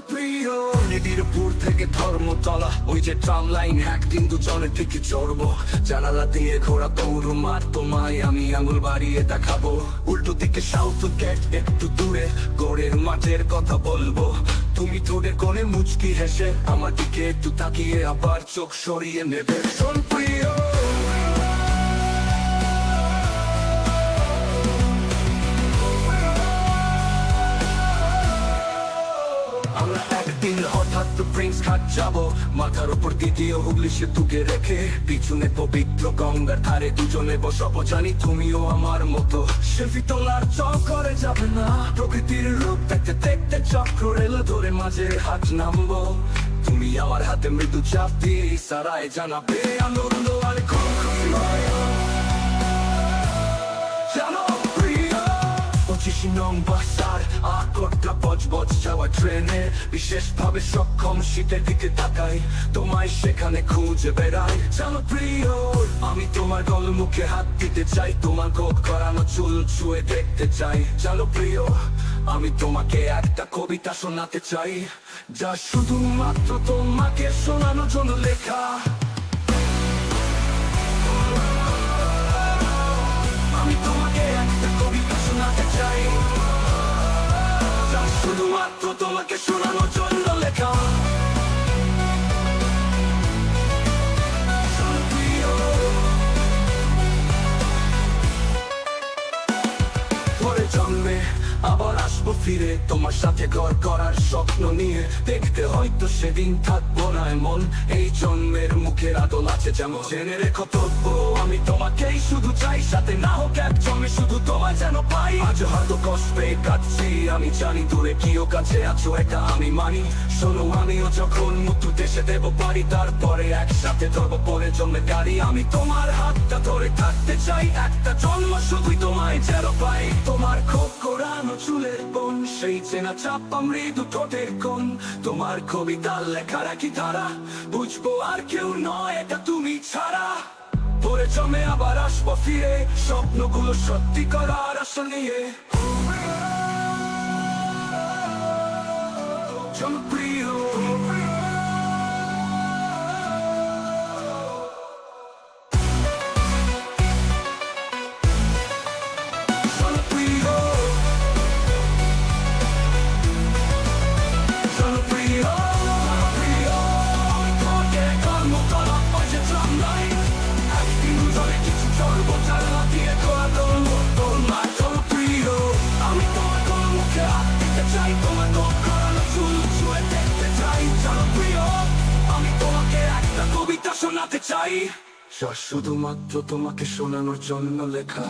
জনপ্রিয় নিডিরপুর থেকে ধর্মতলা, ওই যে ট্রাম লাইন, একদিন দুজনের থেকে চড়বো। জানালা দিয়ে ঘোরা তরু মাঠ, তোমায় আমি আঙুল বাড়িয়ে দেখাবো। উল্টো দিকে সাউথ গেট, একটু দূরে গোড়ের মাঠের কথা বলবো। তুমি তোদের কোণে মুচকি হেসে আমার দিকে একটু তাকিয়ে আবার চোখ সরিয়ে নেবে। জনপ্রিয় আমরা একদিন হঠাৎ প্রিন্স ঘাট যাবো, মাথার উপর দ্বিতীয় হুগলি সেতুকে রেখে পিছনে পবিত্র গঙ্গার ধারে দুজনে বসবো। জানি তুমিও আমার মতো সেলফি তোলার চক করে যাবে না, প্রকৃতির রূপ দেখতে দেখতে চক্র রেল ধরে মাঝে হাত নামবো। তুমি আমার হাতে মৃদু চাপ দিয়ে ইশারায় জানাবে আনন্দ আর খুশি হয়। জনপ্রিয় 25 নং বাসার আকরটা বজবজ যাওয়া ট্রেনে, বিশেষভাবে সক্ষম শীতের দিকে তাকাই, তোমায় সেখানে খুঁজে বেড়াই। জনপ্রিয় আমি তোমার গল মুখে হাত দিতে চাই, তোমার কোট করানো চুল ছুঁয়ে দেখতে চাই। জনপ্রিয় আমি তোমাকে একটা কবিতা শোনাতে চাই, যা শুধুমাত্র তোমাকে শোনানোর জন্য লেখা। আমি তোমাকে একটা কবিতা শোনাতে চাই, যা শুধুমাত্র তোমাকে শোনানোর জন্য লেখা। পরে জন্মে আবার আসবো ফিরে, তোমার সাথে ঘর করার স্বপ্ন নিয়ে। দেখতে হয়তো সেদিন থাকবো না এমন, এই জন্মের মুখের আদল আছে যেমন। জেনে রেখো তবু আমি তোমাকেই শুধু চাই, সাথে না হোক এক জন্মে শুধু তোমায় যেন পাই। আজ হয়তো কষ্টে কাটছি আমি জানি, দূরে কিও কাছে আছো এটা আমি মানি। শোনো আমিও যখন মৃত্যু দেশে দেবো পারি, তারপরে একসাথে ধরবো পরে জন্মে গাড়ি। আমি তোমার হাতটা ধরে থাকতে চাই, একটা জন্ম শুধুই তোমায় যেন পাই। তোমার খোপ কোরানো চুলের কোণ, সেই চেনা চাপা মৃদু ঠোঁটের কোণ, তোমার কবিতার লেখার কি ধারা, বুঝবো আর কেউ নয় এটা তুমি ছাড়া। পরে জমে আবার আসবো ফিরে, স্বপ্নগুলো সত্যি করার আশা নিয়ে। জনপ্রিয় শোনাতে চাই, যা শুধুমাত্র তোমাকে শোনানোর জন্য লেখা।